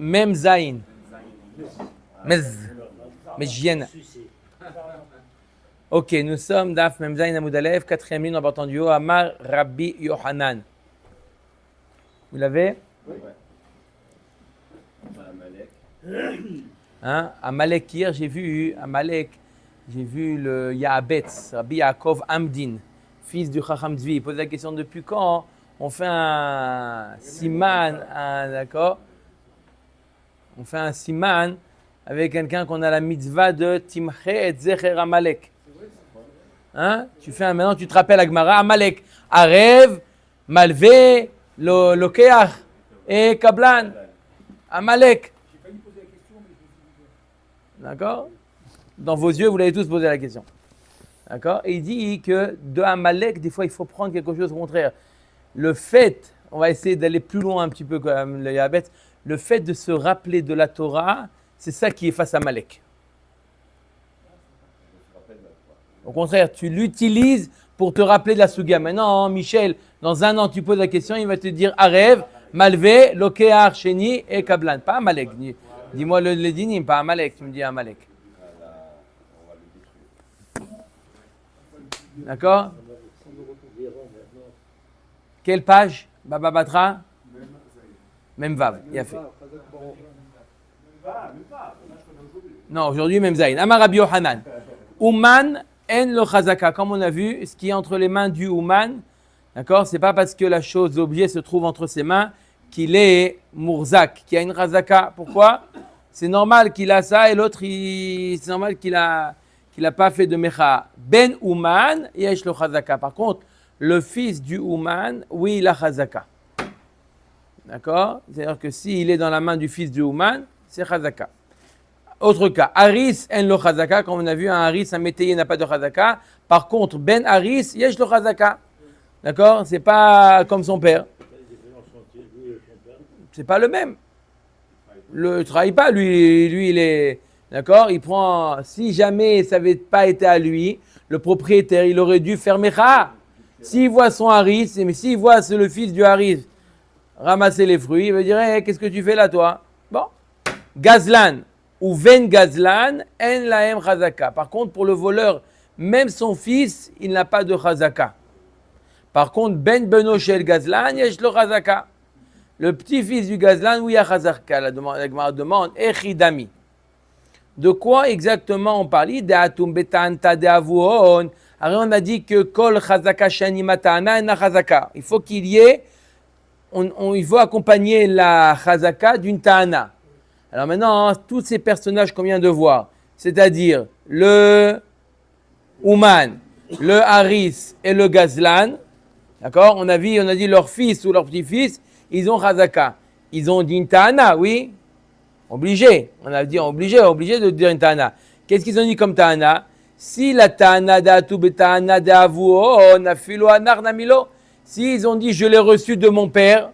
Mem Zain. Mez. Mejien. Ok, nous sommes Daf Mem Zain Amoud Aleph, 4e ligne en partant du haut, Amar Rabbi Yohanan. Vous l'avez? Oui. Hein? Amalek, hier j'ai vu le Yahabetz, Rabbi Yaakov Amdin, fils du Chacham Tzvi. Il pose la question depuis quand on fait un siman, d'accord? On fait un siman avec quelqu'un qu'on a la mitzvah de Timche et Zecher Amalek. Hein? Maintenant tu te rappelles Agmara, Amalek, Arev, Malvé, Lokeach et Kablan. Amalek. D'accord? Dans vos yeux, vous l'avez tous posé la question. D'accord? Et il dit que de Amalek, des fois, il faut prendre quelque chose au contraire. Le fait, on va essayer d'aller plus loin un petit peu comme le Yahabet, le fait de se rappeler de la Torah, c'est ça qui efface Amalek. Au contraire, tu l'utilises pour te rappeler de la Suga. Maintenant, Michel, dans un an, tu poses la question, il va te dire Arev, Malvé, Lokeach, Sheni et Kablan. Pas Amalek. Dis-moi le dinim, pas Amalek, tu me dis Amalek. D'accord? Quelle page? Baba Batra? Même Vav, il a fait. Non, aujourd'hui, même Zayn. Amar Rabbi Yohanan. Ouman en lo chazaka. Comme on a vu, ce qui est entre les mains du Ouman, d'accord? C'est pas parce que la chose, l'objet se trouve entre ses mains qu'il est Mourzak, qu'il y a une chazaka. Pourquoi? C'est normal qu'il a ça et l'autre, c'est normal qu'il a pas fait de mecha. Ben Ouman, yesh lo chazaka. Par contre, le fils du Ouman, oui, il a chazaka. D'accord? C'est-à-dire que s'il est dans la main du fils du Ouman, c'est chazaka. Autre cas, Haris en lo chazaka. Comme on a vu, un Haris, un métayer n'a pas de chazaka. Par contre, Ben Haris, yesh lo chazaka. D'accord? C'est pas comme son père. C'est pas le même. Ne travaille pas, lui il est, d'accord, il prend, si jamais ça n'avait pas été à lui, le propriétaire, il aurait dû faire mecha. S'il voit son haris, mais s'il voit le fils du haris ramasser les fruits, il va dire, hey, qu'est-ce que tu fais là toi? Bon, Gazlan, ou Ven Gazlan, en laem chazaka. Par contre, pour le voleur, même son fils, il n'a pas de chazaka. Par contre, Ben Benoshel Gazlan, yesh lo chazaka. Le petit-fils du Gazlan, oui, à Chazarka, la demande, Echidami. De quoi exactement on parle? De'atum betanta de'avuon. Alors on a dit que Kol Chazaka Shani Matana na Chazaka. Il faut qu'il y ait, il faut accompagner la Chazaka d'une Ta'ana. Alors maintenant, tous ces personnages qu'on vient de voir, c'est-à-dire le Ouman, le Haris et le Gazlan, d'accord? On a dit leur fils ou leur petit-fils, ils ont Chazaka. Ils ont dit une Ta'ana, oui. Obligé. On a dit obligé de dire une Ta'ana. Qu'est-ce qu'ils ont dit comme Ta'ana? Si la Ta'ana d'Atu beta'ana d'Avuo, nafilo anar namilo. Si ils ont dit je l'ai reçu de mon père,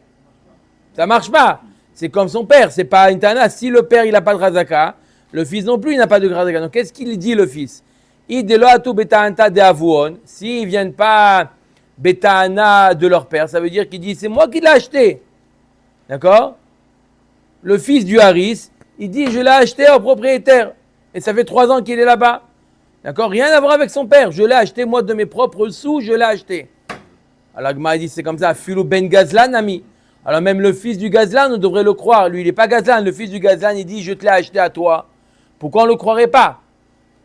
ça marche pas. C'est comme son père, c'est pas une Ta'ana. Si le père il n'a pas de Chazaka, le fils non plus il n'a pas de Chazaka. Donc qu'est-ce qu'il dit le fils? Idelo atu beta'anta d'Avuon. S'ils ne viennent pas Beta'ana de leur père, ça veut dire qu'il dit c'est moi qui l'ai acheté. D'accord? Le fils du Haris, il dit je l'ai acheté au propriétaire. Et ça fait 3 ans qu'il est là-bas. D'accord? Rien à voir avec son père. Je l'ai acheté moi de mes propres sous, je l'ai acheté. Alors Gma dit c'est comme ça, Philo ben Gazlan ami. Alors même le fils du Gazlan, on devrait le croire. Lui il n'est pas Gazlan. Le fils du Gazlan, il dit je te l'ai acheté à toi. Pourquoi on ne le croirait pas?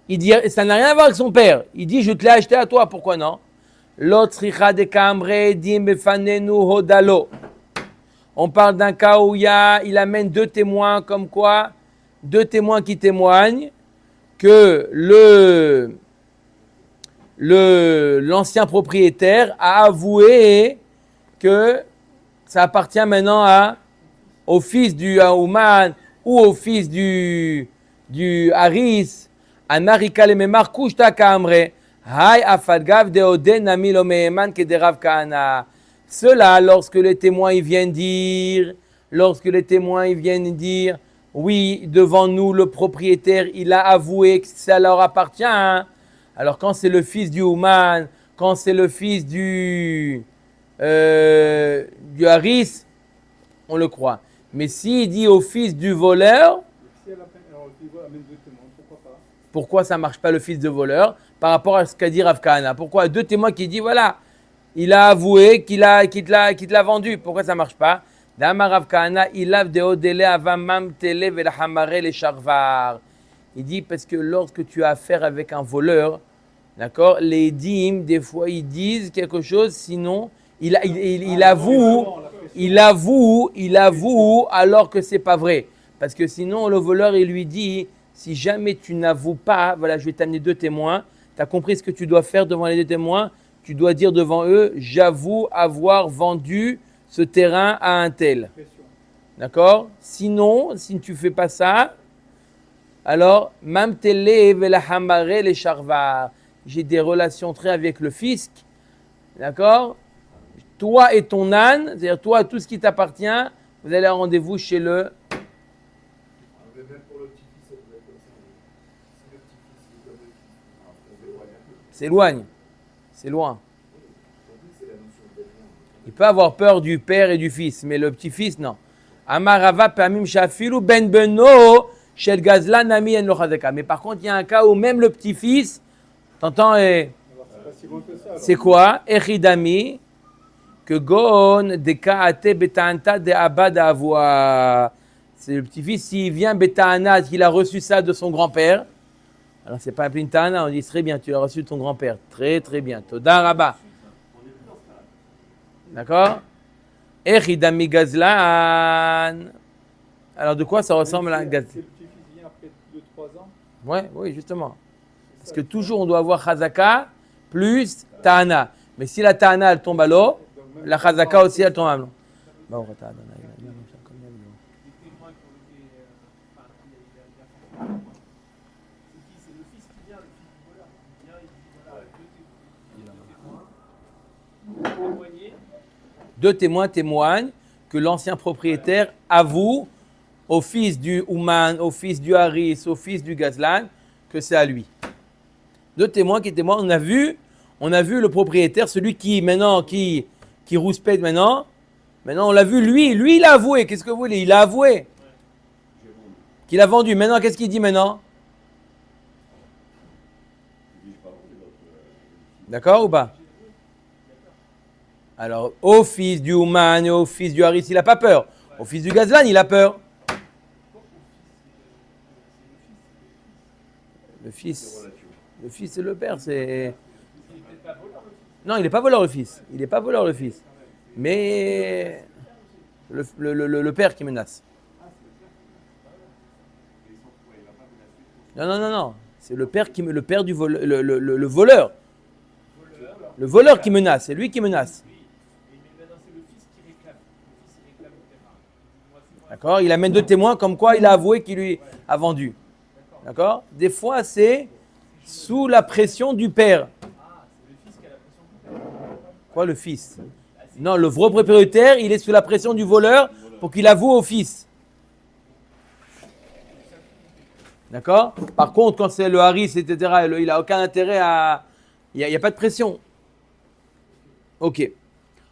Il dit ça n'a rien à voir avec son père. Il dit je te l'ai acheté à toi. Pourquoi non? On parle d'un cas où il amène 2 témoins, comme quoi 2 témoins qui témoignent que l'ancien propriétaire a avoué que ça appartient maintenant au fils du Ouman ou au fils du Haris, à Narika le Memar Kushta Kamre. Cela, lorsque les témoins ils viennent dire, oui, devant nous, le propriétaire, il a avoué que ça leur appartient. Alors quand c'est le fils du Ouman, quand c'est le fils du Haris, on le croit. Mais s'il dit au fils du voleur, Si elle amène deux témoins, pourquoi pas? pourquoi ça ne marche pas le fils de voleur par rapport à ce qu'a dit Rav Kahana? Pourquoi deux témoins qui disent voilà, il a avoué qu'il te l'a vendu. Pourquoi ça ne marche pas? Dama Rav Kahana, ilav de odele avamam tele velhamare le charvar. Il dit parce que lorsque tu as affaire avec un voleur, d'accord, les dîmes, des fois ils disent quelque chose, sinon il avoue alors que c'est pas vrai. Parce que sinon le voleur il lui dit si jamais tu n'avoues pas, voilà, je vais t'amener deux témoins, tu as compris ce que tu dois faire devant les deux témoins, tu dois dire devant eux j'avoue avoir vendu ce terrain à un tel. D'accord? Sinon, si tu ne fais pas ça, alors, mam tele velahamare les charvar. J'ai des relations très avec le fisc. D'accord? Toi et ton âne, c'est-à-dire toi, tout ce qui t'appartient, vous allez à rendez-vous chez le. Mais même pour le petit-fils, ça doit être comme ça. Si le petit-fils, il doit le fils, S'éloigne. C'est loin. c'est la notion de bien. Il peut avoir peur du père et du fils, mais le petit-fils, non. Amarava pamim shafilu ben beno shel gazlan nami en lo chazaka. Mais par contre, il y a un cas où même le petit-fils, t'entends, Alors, c'est pas si loin que ça. alors. c'est quoi? Echidami, que gon de kaate betanta de abad avua. C'est le petit-fils, s'il vient betana, qu'il a reçu ça de son grand-père. Alors, c'est pas un plintana, on dit très bien, tu l'as reçu de ton grand-père. Très, très bien. Toda rabba. D'accord? Echidami gazlan. Alors, de quoi ça ressemble à un gazlan? Si le petit-fils vient après 2-3 ans, Ouais, oui, justement. Parce que toujours, on doit avoir chazaka plus ta'ana. Mais si la ta'ana, elle tombe à l'eau, la chazaka aussi, elle tombe à l'eau. C'est le fils qui vient, le fils du voleur. Il vient, il dit voilà, deux témoins témoigner. Deux témoins témoignent que l'ancien propriétaire avoue au fils du Ouman, au fils du Haris, au fils du Gazlan, que c'est à lui. Deux témoins qui témoignent. On a vu le propriétaire, celui qui maintenant, qui rouspète maintenant. Maintenant, on l'a vu, lui, il a avoué. Qu'est-ce que vous voulez? Il a avoué qu'il a vendu. Maintenant, qu'est-ce qu'il dit maintenant? D'accord ou pas? Alors, au fils du Ouman et au fils du Haris, il n'a pas peur. Au fils du Gazlan, il a peur. Le fils, c'est le père. C'est... Non, il n'est pas voleur le fils. Il n'est pas voleur le fils. Mais le père qui menace. Non. C'est le père le père du le voleur. Le voleur qui menace. C'est lui qui menace. D'accord? Il amène deux témoins comme quoi il a avoué qu'il lui a vendu. D'accord? Des fois, c'est sous la pression du père. Quoi, le fils? Non, le vrai propriétaire, il est sous la pression du voleur pour qu'il avoue au fils. D'accord? Par contre, quand c'est le Haris, etc., il n'a aucun intérêt à... Il n'y a pas de pression. Ok.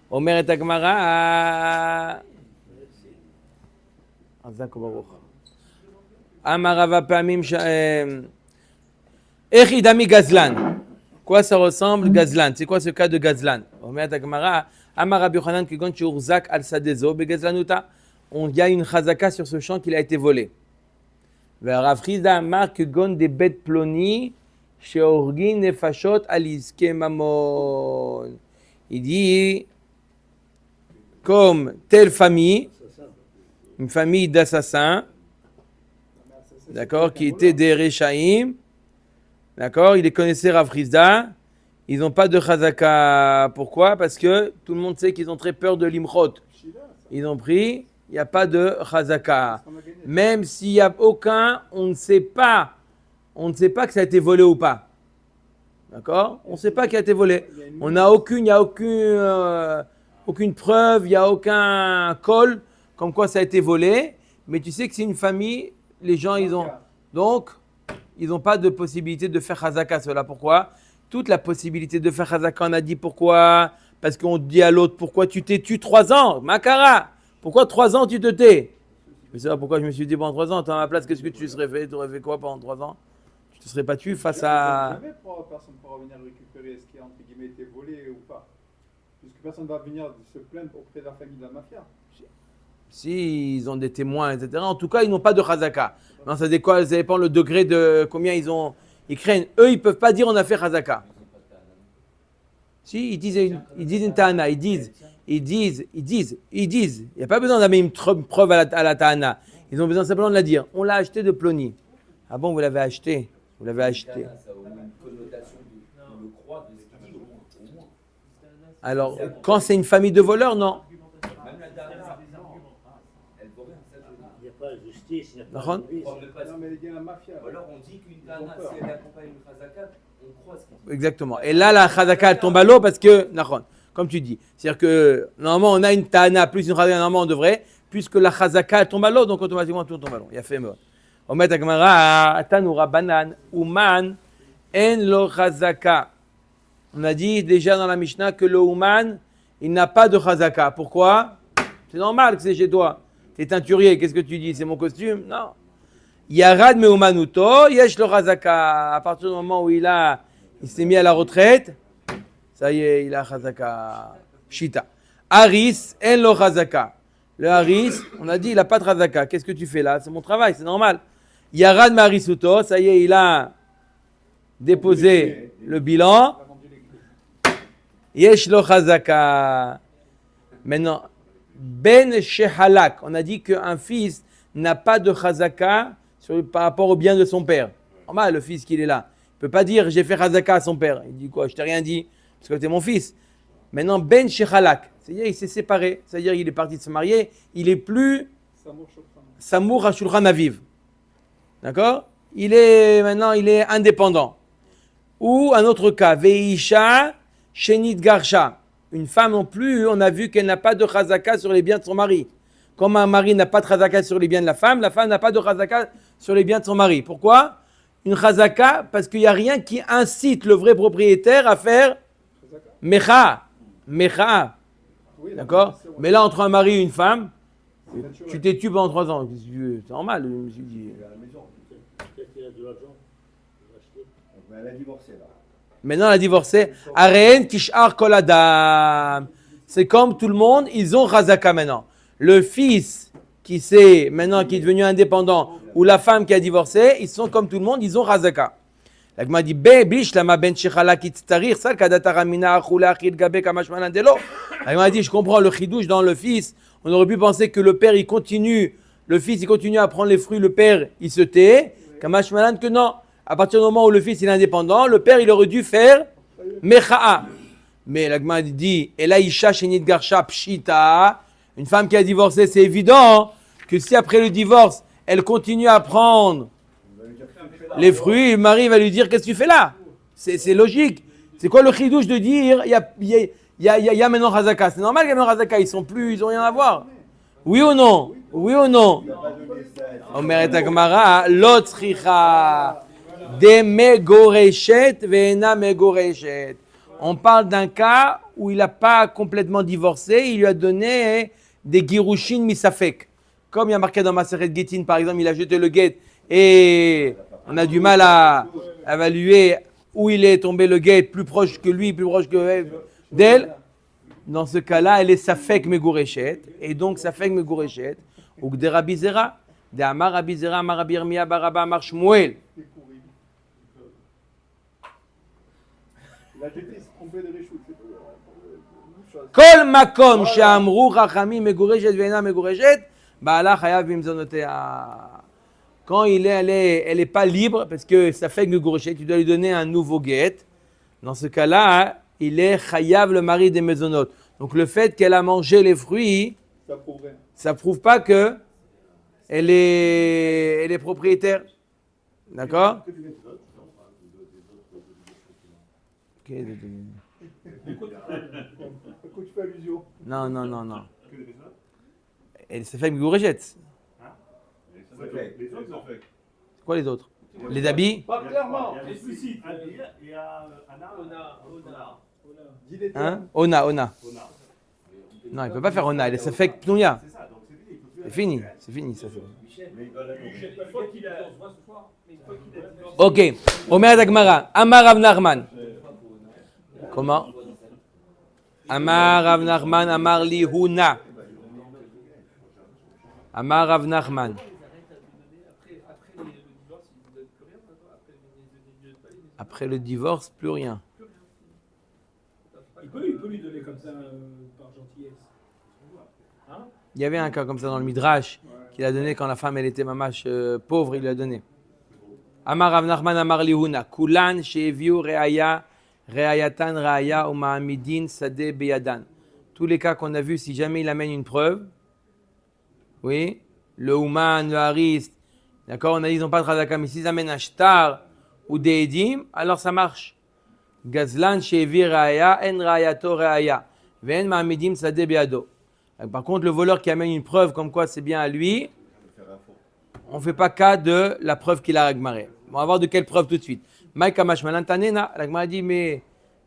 Omer et Agmara. Amarava Pamim. Echidami Gazlan. Quoi ça ressemble Gazlan? C'est quoi ce cas de Gazlan? Omer et Agmara. Amarabi Yochanan Kigon Churzak al Sadezo Begazlanuta. Il y a une chazaka sur ce champ qu'il a été volé. Rav Chizda Amar Kigon de Bet Ploni Sheorgin Nefashot Aliske Mamon. Il dit, comme telle famille, une famille d'assassins, d'accord, qui étaient des Rechaïm, d'accord, il les connaissait Rav Chizda, ils n'ont pas de chazaka. Pourquoi? Parce que tout le monde sait qu'ils ont très peur de l'imchot. Ils ont pris, il n'y a pas de chazaka. Même s'il n'y a aucun, on ne sait pas que ça a été volé ou pas. D'accord? On ne sait pas qui a été volé. On n'a aucune preuve, il n'y a aucun col comme quoi ça a été volé. Mais tu sais que c'est une famille, les gens, ils n'ont pas de possibilité de faire chazaka. Cela pourquoi? Toute la possibilité de faire chazaka, on a dit pourquoi? Parce qu'on dit à l'autre, pourquoi tu t'es tué 3 ans? Makara! Pourquoi 3 ans tu te tais? Mais c'est pourquoi je me suis dit pendant 3 ans, toi à ma place, qu'est-ce que tu serais fait? Tu aurais fait quoi pendant 3 ans? Tu te serais pas tué face à. Jamais personne ne pourra venir récupérer ce qui a entre guillemets été volé ou pas. Puisque personne ne va venir se plaindre auprès de la famille de la mafia. Si ils ont des témoins, etc. En tout cas, ils n'ont pas de chazaka. Non, ça dépend le degré de combien ils craignent. Eux, ils peuvent pas dire on a fait chazaka. Si, ils disent une ta'ana, ils disent. Il n'y a pas besoin d'amener une preuve à la ta'ana. Ils ont besoin simplement de la dire. On l'a acheté de Plony. Ah bon, vous l'avez acheté? Vous l'avez acheté. Ça a une connotation de le croix de ce qu'il dit au moins. Alors, quand c'est une famille de voleurs, non. Même la dernière, elle vaut rien, ça je veux dire. Il n'y a pas de justice, il n'y a pas D'accord. de police. Non, mais les gars, la mafia. Ou alors on dit qu'une dana, si elle accompagne une chazaka, on croit ce qu'il dit. Exactement. Et là, la chazaka, elle tombe à l'eau parce que, d'accord, comme tu dis. C'est-à-dire que, normalement, on a une ta'ana plus une chazaka, normalement, on devrait, puisque la chazaka, elle tombe à l'eau, donc automatiquement, tout tombe à l'eau. Il y a fait mort. Omet Agmara, Atanura Banan, Uman, En lo chazaka. On a dit déjà dans la Mishnah que le Uman, il n'a pas de chazaka. Pourquoi? C'est normal que c'est chez toi. Tu es teinturier, qu'est-ce que tu dis? C'est mon costume? Non. Yarad me Umanuto, yesh lo chazaka. À partir du moment où il s'est mis à la retraite, ça y est, il a chazaka. Shita. Haris, en lo chazaka. Le Haris, on a dit, il n'a pas de chazaka. Qu'est-ce que tu fais là? C'est mon travail, c'est normal. Yarad me Harisuto, ça y est, il a déposé le bilan. Yesh lo chazaka. Maintenant, Ben Shehalak, on a dit qu'un fils n'a pas de chazaka par rapport au bien de son père. Normal, le fils qu'il est là. Il ne peut pas dire j'ai fait chazaka à son père. Il dit quoi? Je t'ai rien dit parce que tu es mon fils. Maintenant, Ben Shehalak, c'est-à-dire il s'est séparé. C'est-à-dire il est parti de se marier. Il est plus Samour HaShulchan Aviv. D'accord? Maintenant, il est indépendant. Ou un autre cas, Veisha Shenit Garsha. Une femme non plus, on a vu qu'elle n'a pas de chazaka sur les biens de son mari. Comme un mari n'a pas de chazaka sur les biens de la femme n'a pas de chazaka sur les biens de son mari. Pourquoi? Une chazaka, parce qu'il n'y a rien qui incite le vrai propriétaire à faire mecha. Mecha. Oui, D'accord? Mais là, entre un mari et une femme, tu t'es tué pendant 3 ans. C'est normal, je me suis dit. Peut-être qu'il a de l'argent. Il va acheter. Mais elle a divorcé là. Maintenant, elle a divorcé. Areen kishar kol adam. C'est comme tout le monde, ils ont chazaka maintenant. Le fils qui est devenu indépendant, ou la femme qui a divorcé, ils sont comme tout le monde, ils ont chazaka. La Gemara dit bish lama ben shechala kitstarir sal kadataramina achula achid gabe kamashmanan delo. La Gemara dit je comprends le chidouche dans le fils. On aurait pu penser que le père il continue à prendre les fruits, le père il se tait. Kamashmanan que non. À partir du moment où le fils il est indépendant, le père il aurait dû faire mecha'a. Mais la Gemara dit Elaïcha shenit garsha pshita. Une femme qui a divorcé, c'est évident que si après le divorce, elle continue à prendre les fruits, le mari va lui dire qu'est-ce que tu fais là? C'est logique. C'est quoi le chidouche de dire il y a maintenant chazaka? C'est normal qu'il y a maintenant chazaka, ils ont rien à voir. Oui ou non? Oui ou non? Omer et Gemara lotzricha. De megoreshet ve'ena megoreshet. On parle d'un cas où il n'a pas complètement divorcé, il lui a donné des girushin misafek. Comme il y a marqué dans Maseret Gittin, par exemple, il a jeté le guet et on a du mal à évaluer où il est tombé le guet, plus proche que lui, plus proche que d'elle. Dans ce cas-là, elle est safek megoreshet et donc safek megoreshet. Ou de Rabbi Zera, de Amar Rabbi Zera, Amar Rabbi Yirmiyah, Baraba, Amar Shmuel. Il a jeté, il s'est trompé de réchoute. Kol makom she'amru chachamim megureshet ve'ena megureshet, ba'ala chayav bimzonotea. Quand elle est pas libre parce que ça fait megureshet, tu dois lui donner un nouveau guet. Dans ce cas-là, il est chayav le mari des mezonot. Donc le fait qu'elle a mangé les fruits, ça prouve pas que elle est propriétaire. D'accord? Non. Et ça fait Gourejette. Les autres ont fait. C'est quoi les autres? Les habits? Pas clairement. Explicite. Et à Hein? Ona. Non, il ne peut pas faire Ona. Ça fait Pnouya. C'est fini, ça. C'est... Mais il va la nourrir. Une fois qu'il a. Mais une fois qu'il a divorcé. Ok. Omer Dagmara. Amar Rav Nachman. Comment? Amar Rav Nachman, Amar li Huna. Amar Rav Nachman. Après le divorce, plus rien. Il peut lui donner comme ça par gentillesse. Hein? Il y avait un cas comme ça dans le Midrash qu'il a donné quand la femme elle était mamache pauvre, il lui a donné. Amar Rav Nachman Amar Lihuna Kulan she'eviu re'aya re'ayatan re'aya u'ma'amidin sadeh beyadan. Tous les cas qu'on a vus, si jamais il amène une preuve, oui, le Ouman, le Haris, d'accord, on a dit ils n'ont pas de Chazaka, mais s'ils amènent un shtar ou des edim, alors ça marche. Gazlan she'evi re'aya en re'ayato re'aya ve'en ma'amidim sadeh beyado. Par contre, le voleur qui amène une preuve comme quoi c'est bien à lui, on ne fait pas cas de la preuve qu'il a ragmaré. On va voir de quelle preuve tout de suite. Maïka Mashmalan Tanena, Ragmar a dit, mais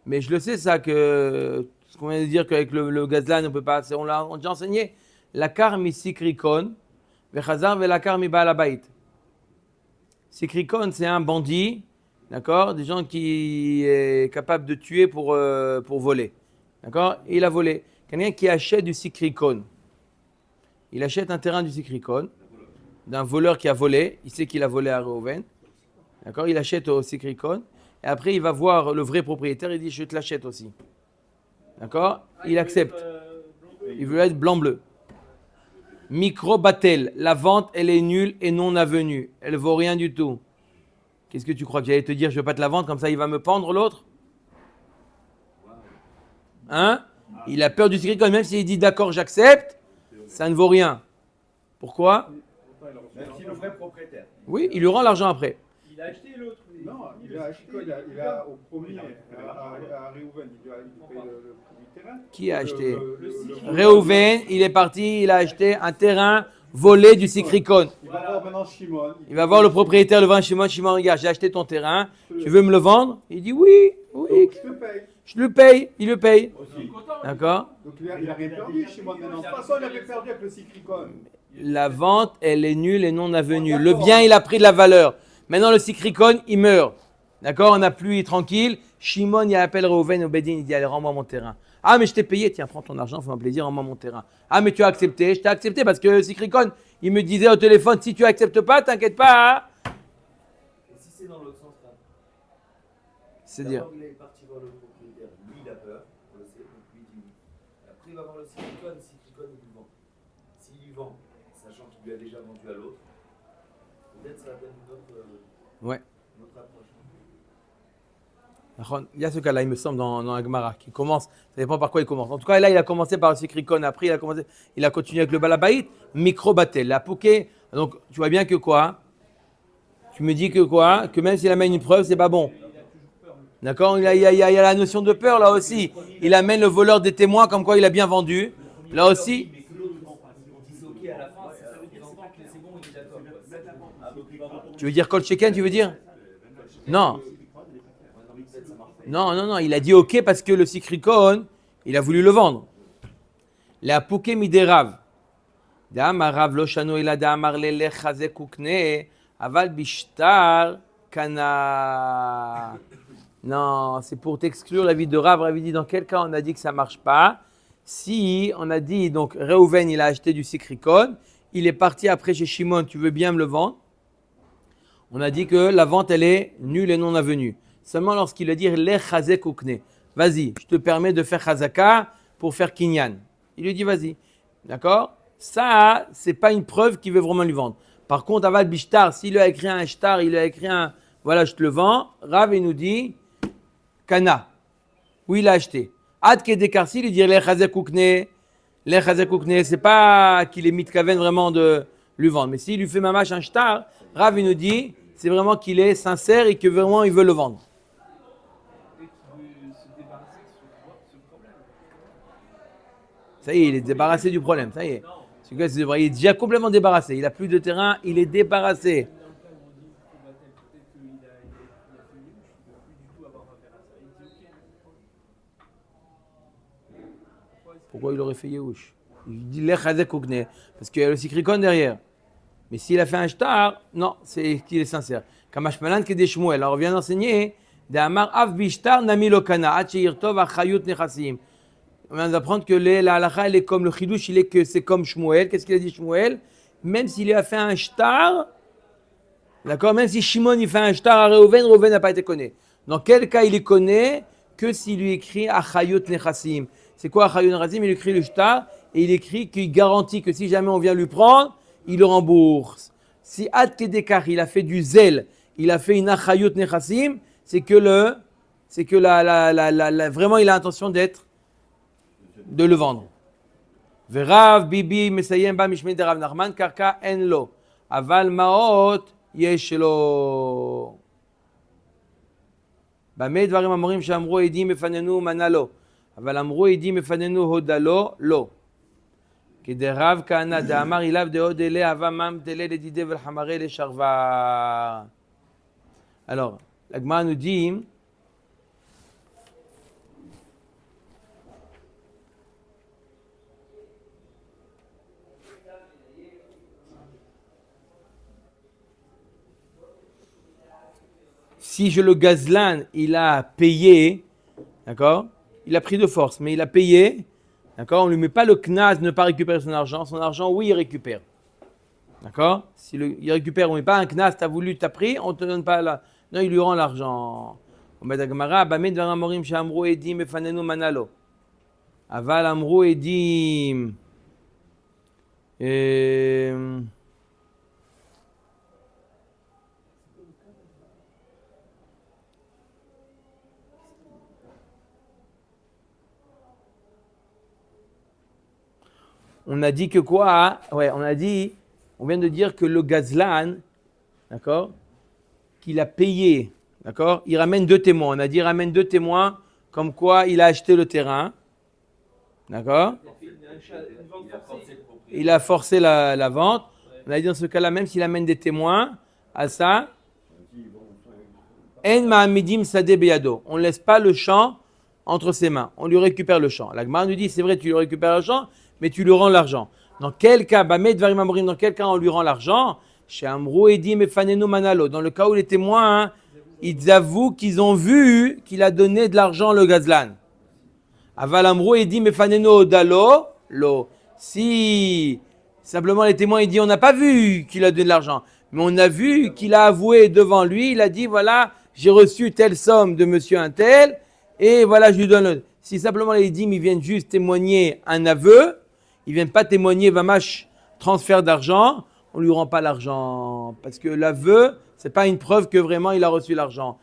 je le sais ça, que ce qu'on vient de dire qu'avec le gazlan, on peut pas, on l'a déjà enseigné. Lakar mi sikrikon, vechazar velakar mi baalabait. Sikrikon, c'est un bandit, d'accord, des gens qui est capable de tuer pour voler. D'accord, il a volé. Quelqu'un qui achète du sikrikon. Il achète un terrain du sikrikon d'un voleur qui a volé. Il sait qu'il a volé à Reuven. D'accord, il achète au sikrikon. Et après, il va voir le vrai propriétaire. Il dit, je te l'achète aussi. D'accord, il accepte. Il veut être blanc-bleu. Micro-batel. La vente, elle est nulle et non avenue. Elle ne vaut rien du tout. Qu'est-ce que tu crois que j'allais te dire, je ne veux pas te la vendre, comme ça il va me pendre l'autre? Hein? Il a peur du sikrikon, même s'il dit d'accord, j'accepte, ça ne vaut rien. Pourquoi? Même si le vrai propriétaire. Oui, il lui rend l'argent après. Il a acheté l'autre. Non, il a acheté, il a au premier, à Reuven, il a payé le prix du terrain. Qui a acheté? Reuven, il est parti, il a acheté un terrain volé du sikrikon. Il va voir maintenant Shimon. Il va voir le propriétaire, le vin Shimon, regarde, j'ai acheté ton terrain, tu veux me le vendre? Il dit oui, oui. Donc, je te paye. Je le paye, il le paye. D'accord? Donc il a rien perdu, Shimon maintenant. De toute façon, il avait perdu avec le sikrikon. La vente, elle est nulle et non avenue. Le bien, il a pris de la valeur. Maintenant, le sikrikon, il meurt. D'accord? On n'a plus, il est tranquille. Shimon, il appelle Reuven au Bedin, il dit, allez, rends-moi mon terrain. Ah, mais je t'ai payé. Tiens, prends ton argent, fais-moi plaisir, rends-moi mon terrain. Ah, mais tu as accepté. Je t'ai accepté parce que le sikrikon, il me disait au téléphone, si tu acceptes pas, t'inquiète pas. Hein? Et si c'est dans l'autre sens là? C'est-à-dire? D'abord, il est parti voir le propriétaire. Lui, il a peur, on le sait, donc lui, il dit oui. Après, il va voir le silicone, il lui vend. S'il lui vend, sachant qu'il lui a déjà vendu à l'autre, peut-être ça donne une Ouais. approche. Il y a ce cas-là, il me semble, dans la Gemara, qui commence, ça dépend par quoi il commence. En tout cas, là, il a commencé par le sikrikon, après, il a continué avec le balabaït, micro-batel, la pouquet. Donc, tu vois bien que quoi? Tu me dis que quoi? Que même s'il amène une preuve, c'est pas bon. D'accord? Il y a la notion de peur, là aussi. Il amène le voleur des témoins, comme quoi il a bien vendu. Là aussi. Mais que l'autre, on dit ok à la fin, ça veut dire que c'est bon, il est d'accord. Tu veux dire Kol Sheken, tu veux dire? Non. Non, il a dit ok parce que le sikrikon, il a voulu le vendre. La pouké midérav. D'amar rav lo shano ila d'amar lelech chazek ukne, aval bishtar kana. Non, c'est pour t'exclure la vie de Rav. Rav dit dans quel cas on a dit que ça ne marche pas? Si on a dit, donc Reuven il a acheté du sikrikon, il est parti après chez Shimon, tu veux bien me le vendre? On a dit que la vente elle est nulle et non avenue. Seulement lorsqu'il a dit le chazek ukne, vas-y, je te permets de faire chazaka pour faire kinyan. Il lui dit vas-y, d'accord? Ça, c'est pas une preuve qu'il veut vraiment lui vendre. Par contre, aval bishtar, s'il a écrit un shtar, il a écrit un, voilà, je te le vends. Rav il nous dit kana. Oui, il a acheté. Ad kedekarsi, il dit le chazek ukne. Le chazek ukne, c'est pas qu'il est mitkaven vraiment de lui vendre. Mais s'il lui fait mamash un shtar, Rav il nous dit c'est vraiment qu'il est sincère et que vraiment il veut le vendre. Et qui veut se débarrasser de ce problème. Ça y est, il est débarrassé du problème. Ça y est. Il est déjà complètement débarrassé. Il n'a plus de terrain, il est débarrassé. Dans le cas où on dit peut-être qu'il a fait une bouche, il ne veut plus du tout avoir affaire à ça. Il dit ok. Pourquoi il aurait fait Yehush? Il dit Lech Hazek Ukne, parce qu'il y a le sikrikon derrière. Mais s'il a fait un shtar, non, c'est qu'il est sincère. Kamash Malan Kede Shmuel. Alors on vient d'enseigner de Amar Av Bishtar Nami Lokana, Ad Sheirtov Achayut Nechasim. On vient d'apprendre que la halakha, elle est comme le chidouche, il est que c'est comme Shmuel. Qu'est-ce qu'il a dit Shmuel? Même s'il a fait un shtar, d'accord, même si Shimon il fait un shtar à Reuven, Reuven n'a pas été connu. Dans quel cas il est connu? Que s'il lui écrit Achayut Nechassim. C'est quoi Achayut Nechassim? Il écrit le shtar et il écrit qu'il garantit que si jamais on vient lui prendre, il le rembourse. Si Ad Kedekar il a fait du zèle, il a fait une Achayut Nechassim, c'est que vraiment il a l'intention de le vendre. Verav Bibi Mesayem Ba Mishmei de Rav Nachman Karka En Lo Aval Maot Yesh Lo Bamei Dvarim Amorim She'amru Edim Mefanenu Manalo Aval Amru Edim Mefanenu Hodalo Lo Kiderav Kana Damar Ilav de Hodele Avamam Tele Le Dide Vel Hamare Le Sharva. Alors, la Gemara nous dit si je le gazlan, il a payé, d'accord? Il a pris de force, mais il a payé, d'accord? On ne lui met pas le knas de ne pas récupérer son argent, oui, il récupère. D'accord? Si il récupère, on ne met pas un knas, tu as voulu, tu as pris, on ne te donne pas la... Non, il lui rend l'argent. On met la Gemara, Bamed Varamorim Shamru Edim Efanenu Manalo. Aval Amru Edim. On a dit que quoi? Ouais, on vient de dire que le gazlan, d'accord, qu'il a payé, d'accord, il ramène 2 témoins. On a dit il ramène 2 témoins comme quoi il a acheté le terrain, d'accord, il a forcé la vente. On a dit dans ce cas-là, même s'il amène des témoins à ça, En ma'amidim sadeh beyado, on ne laisse pas le champ entre ses mains, on lui récupère le champ. La Gemara nous dit, c'est vrai, tu lui récupères le champ, mais tu lui rends l'argent. Dans quel cas, dans quel cas on lui rend l'argent? Chez Amrou Edim Efanenu Manalo. Dans le cas où les témoins, ils avouent qu'ils ont vu qu'il a donné de l'argent le gazlan. Aval Amrou Edim Efanenu Odalo. Lo. Si simplement les témoins, ils disent on n'a pas vu qu'il a donné de l'argent, mais on a vu qu'il a avoué devant lui, il a dit voilà, j'ai reçu telle somme de monsieur un tel, et voilà, je lui donne. Si simplement les dîmes, ils viennent juste témoigner un aveu, ils ne viennent pas témoigner Vamash transfert d'argent, on ne lui rend pas l'argent. Parce que l'aveu, ce n'est pas une preuve que vraiment il a reçu l'argent.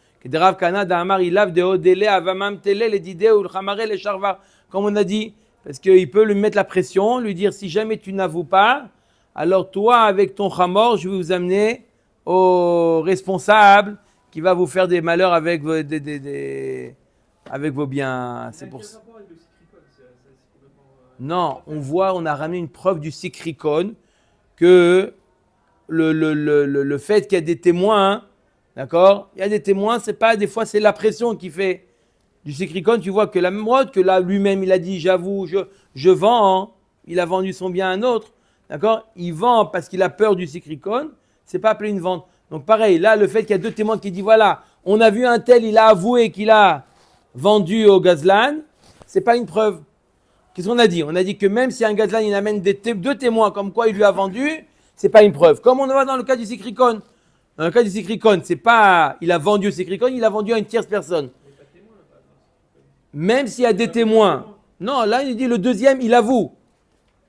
Comme on a dit, parce qu'il peut lui mettre la pression, lui dire si jamais tu n'avoues pas, alors toi avec ton chamor, je vais vous amener au responsable qui va vous faire des malheurs avec vos biens. C'est pour ça. Non, on a ramené une preuve du sikrikon que le fait qu'il y a des témoins, d'accord? Il y a des témoins, c'est pas des fois c'est la pression qui fait du sikrikon. Tu vois que la même mode que là lui-même il a dit j'avoue, je vends, hein. Il a vendu son bien à un autre, d'accord? Il vend parce qu'il a peur du sikrikon, c'est pas appelé une vente. Donc pareil, là le fait qu'il y a 2 témoins qui disent voilà, on a vu un tel, il a avoué qu'il a vendu au gazlan, c'est pas une preuve. Qu'est-ce qu'on a dit? On a dit que même si un gazlan il amène 2 témoins comme quoi il lui a vendu, c'est pas une preuve. Comme on le voit dans le cas du sikrikon. Dans le cas du sikrikon, c'est pas il a vendu au sikrikon, il a vendu à une tierce personne. Même s'il y a des témoins. Non, là il dit le deuxième, il avoue.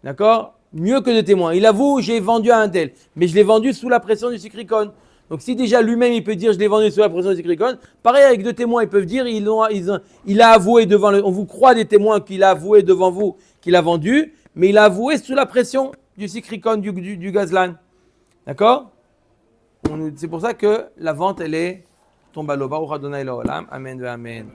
D'accord? Mieux que 2 témoins. Il avoue, j'ai vendu à un tel, mais je l'ai vendu sous la pression du sikrikon. Donc si déjà lui-même il peut dire je l'ai vendu sous la pression du sikrikon, pareil avec 2 témoins, ils peuvent dire il a avoué devant on vous croit des témoins qu'il a avoué devant vous qu'il a vendu, mais il a avoué sous la pression du sikrikon du gazlan. D'accord? C'est pour ça que la vente elle est tombe à l'oba. Amen. Amen.